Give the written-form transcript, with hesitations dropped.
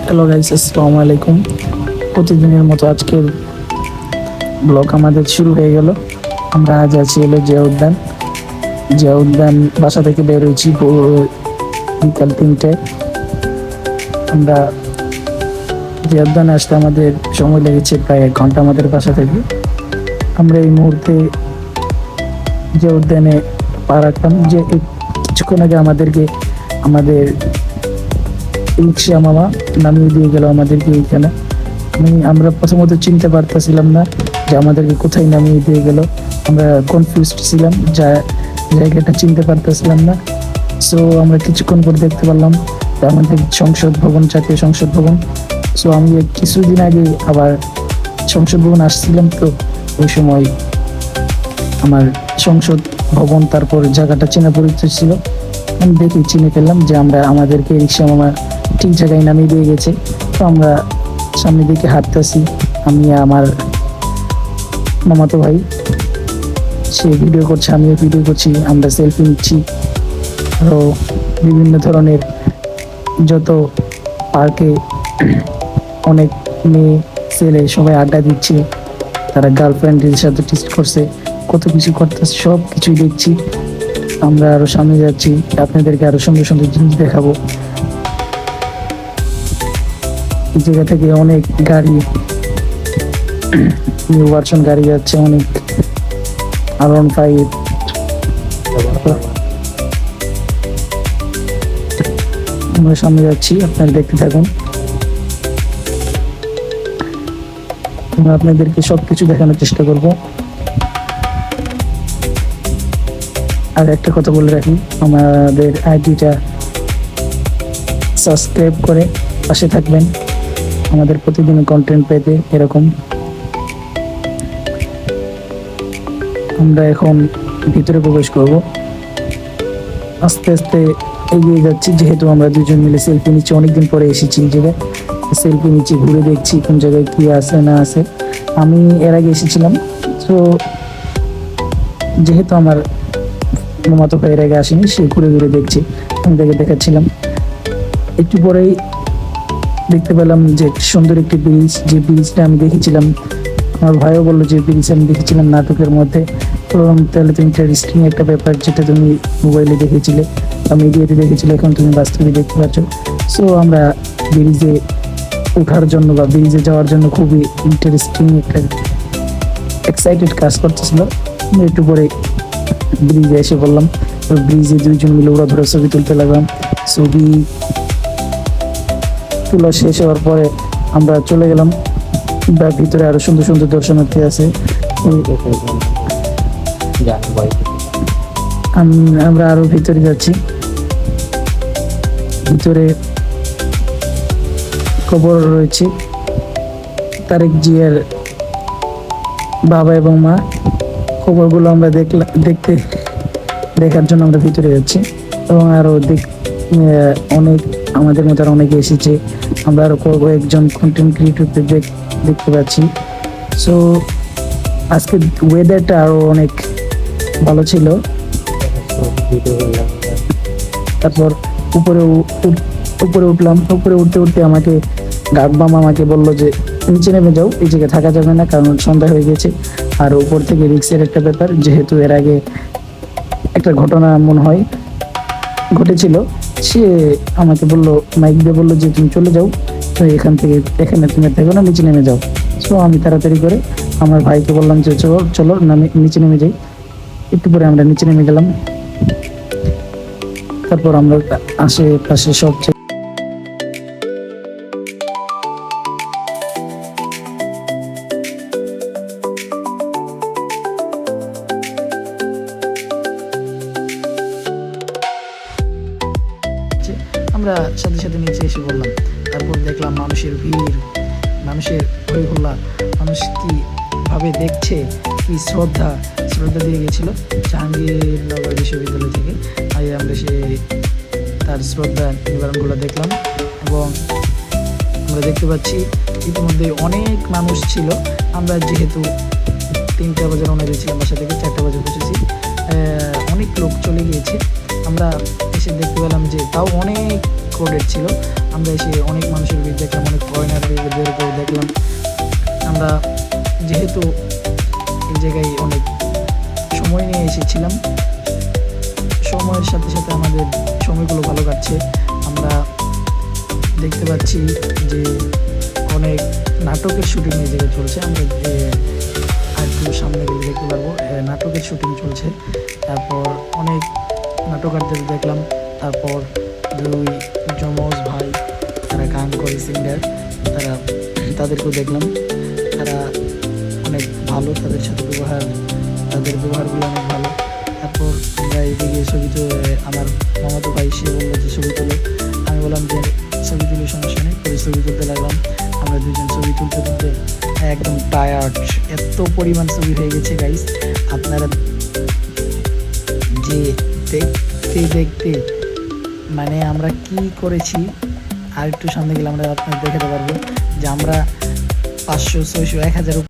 Hello guys, আসসালামু আলাইকুম। প্রতিদিনের মতো আজকের ব্লগ আমাদের শুরু হয়ে গেল। আমরা আজ আছি হলো জিয়া উদ্যান বাসা থেকে বের হয়েছি বিকাল 3টায়। আমরা জিয়া উদ্যানে আসতে আমাদের সময় লেগেছে প্রায় 1 ঘন্টা আমাদের বাসা থেকে। আমরা এই মুহূর্তে জিয়া উদ্যানে পা রাখলাম যে কিছুক্ষণ আগে আমাদের রিক্সা মামা নামিয়ে দিয়ে গেল আমাদেরকে এইখানে। আমরা প্রথমত চিনতে পারতেছিলাম না যে আমাদেরকে কোথায় নামিয়ে দিয়ে গেল। আমরা কনফিউজড ছিলাম, জায়গাটা চিনতে পারতেছিলাম না। সো আমরা কিছুক্ষণ পর দেখতে পারলাম যে আমাদের জাতীয় সংসদ ভবন। সো আমি কিছুদিন আগে আবার সংসদ ভবন আসছিলাম, তো ওই সময় আমার সংসদ ভবন তারপর জায়গাটা চেনা পরিচয় ছিল। আমি দেখে চিনে ফেললাম যে আমাদেরকে রিক্সা মামা ঠিক জায়গায় নামিয়ে দিয়ে গেছে। তো আমরা সামনের দিকে হাঁটতেছি, আমি আমার মামাতো ভাই, সে ভিডিও করছে, আমিও ভিডিও করছি, আমরা সেলফি নিচ্ছি। আরও বিভিন্ন ধরনের যত পার্কে অনেক মেয়ে ছেলে সবাই আড্ডা দিচ্ছে, তারা গার্লফ্রেন্ডের সাথে টিস্ট করছে, কত কিছু করতেছে, সব কিছুই দেখছি। আমরা আরো সামনে যাচ্ছি, আপনাদেরকে আরো সুন্দর সুন্দর জিনিস দেখাবো। এই জায়গা থেকে অনেক গাড়ি, নিউ ভার্সন গাড়ি যাচ্ছে, অনেক R15। আমরা সামনে যাচ্ছি, আপনারা দেখতে থাকুন। আমরা আপনাদেরকে সবকিছু দেখানোর চেষ্টা করব। আর একটা কথা বলে রাখি, আমাদের আইডিটা সাবস্ক্রাইব করে পাশে থাকবেন আমাদের প্রতিদিন কন্টেন্ট পেতে। এরকম আমরা এখন ভিতরে প্রবেশ করব, আস্তে আস্তে এগিয়ে যাচ্ছি, যেহেতু আমরা দুজন মিলে সেলফি নিচ্ছি। অনেকদিন পরে এসেছি এই জায়গায়, সেলফি নিচ্ছি, ঘুরে দেখছি কোন জায়গায় কি আছে না আছে। আমি এর আগে এসেছিলাম, তো যেহেতু আমার মামাতো ভাইয়ের আগে আসেনি, সে ঘুরে ঘুরে দেখছি, আমি তাকে দেখাচ্ছিলাম। একটু পরেই দেখতে পেলাম যে সুন্দর একটি ব্রিজ, যে ব্রিজটা আমি দেখেছিলাম। আমার ভাইও বললো যে ব্রিজ আমি দেখেছিলাম নাটকের মধ্যে। তো তাহলে তো ইন্টারেস্টিং একটা ব্যাপার, যেটা তুমি মোবাইলে দেখেছিলে বা মিডিয়াতে দেখেছিলে, এখন তুমি বাস্তবে দেখতে পাচ্ছ। সো আমরা ব্রিজে ওঠার জন্য বা ব্রিজে যাওয়ার জন্য খুবই ইন্টারেস্টিং একটা এক্সাইটেড কাজ করতেছিল। একটু পরে ব্রিজে এসে বললাম, তো ব্রিজে দুইজন মিলে ওরা ধরে ছবি তুলতে লাগলাম। ছবি তোলা শেষ হওয়ার পরে আমরা চলে গেলাম, বা ভিতরে আরো সুন্দর সুন্দর দর্শনার্থী আছে। আমরা আরো ভিতরে যাচ্ছি। ভিতরে খবর রয়েছে তারেক জিয়ার বাবা এবং মা। খবরগুলো আমরা দেখার জন্য আমরা ভিতরে যাচ্ছি। এবং আরো অনেক আমাদের মতো আর অনেকে এসেছে। আমরা আরো কয়েকজন কন্টেন্ট ক্রিয়েটরদের দেখতে পাচ্ছি। সো আজকে ওয়েদারটা আরো অনেক ভালো ছিল। তারপর উপরে উঠলাম। উপরে উঠতে উঠতে আমাকে গাগবাম আমাকে বললো যে নিচে নেমে যাও, এই জায়গায় থাকা যাবে না, কারণ সন্ধ্যা হয়ে গেছে। আর উপর থেকে রিক্সের একটা ব্যাপার, যেহেতু এর আগে একটা ঘটনা মনে হয় ঘটেছিল। সে আমাকে বললো, মাইক দিয়ে বললো যে তুমি চলে যাও, তো এখানে তুমি থেকো না, নিচে নেমে যাও। সো আমি তাড়াতাড়ি করে আমার ভাইকে বললাম যে চলো নিচে নেমে যাই। একটু পরে আমরা নিচে নেমে গেলাম। তারপর আমরা আশেপাশে সব আমরা সাথে সাথে নিচে এসে বললাম। তারপর দেখলাম মানুষের ভিড়, মানুষের হই হল্লা, মানুষ কি ভাবে দেখছে, কি শ্রদ্ধা দিয়ে গেছিল জাহাঙ্গীরনগর বিশ্ববিদ্যালয় থেকে। আমরা তার শ্রদ্ধা নিবারণগুলো দেখলাম। এবং আমরা দেখতে পাচ্ছি ইতিমধ্যে অনেক মানুষ ছিল। আমরা যেহেতু 3টা বাজে রওনা দিয়েছিলাম বাসা থেকে, 4টা বাজে পৌঁছেছি, অনেক লোক চলে গিয়েছে। আমরা এসে দেখতে পেলাম যে তাও অনেক ক্রাউডেড ছিল। আমরা এসে অনেক মানুষের ভিড় দেখলাম, অনেক ফরেনারদেরকেও দেখলাম। আমরা যেহেতু এই জায়গায় অনেক সময় নিয়ে এসেছিলাম, সময়ের সাথে সাথে আমাদের সময়গুলো ভালো কাটছে। আমরা দেখতে পাচ্ছি যে অনেক নাটকের শুটিং এই জায়গায় চলছে। আমরা আর একটু সামনে গেলে দেখতে পারবো নাটকের শুটিং চলছে। তারপর অনেক নাটকারদের দেখলাম। তারপর দুই যমজ ভাই, তারা গান করে, সিঙ্গার, তাদেরকেও দেখলাম। তারা অনেক ভালো, তাদের সাথে তাদের ব্যবহারগুলো অনেক ভালো। তারপর আমরা এইদিকে ছবি আমার মামাতো ভাই সে বললো যে ছবি তুলো। আমি বললাম যে ছবি তুলে সমস্যা নেই, পরে ছবি তুলতে লাগলাম। আমরা দুজন ছবি তুলতে তুলতে একদম টায়ার্ড, এত পরিমাণ ছবি হয়ে গেছে গাইস। আপনারা যে দেখতে দেখতে মানে আমরা কি করেছি, আর একটু সামনে গেলে আমরা আপনাদের দেখাতে পারবো যে আমরা 500, 600, 1000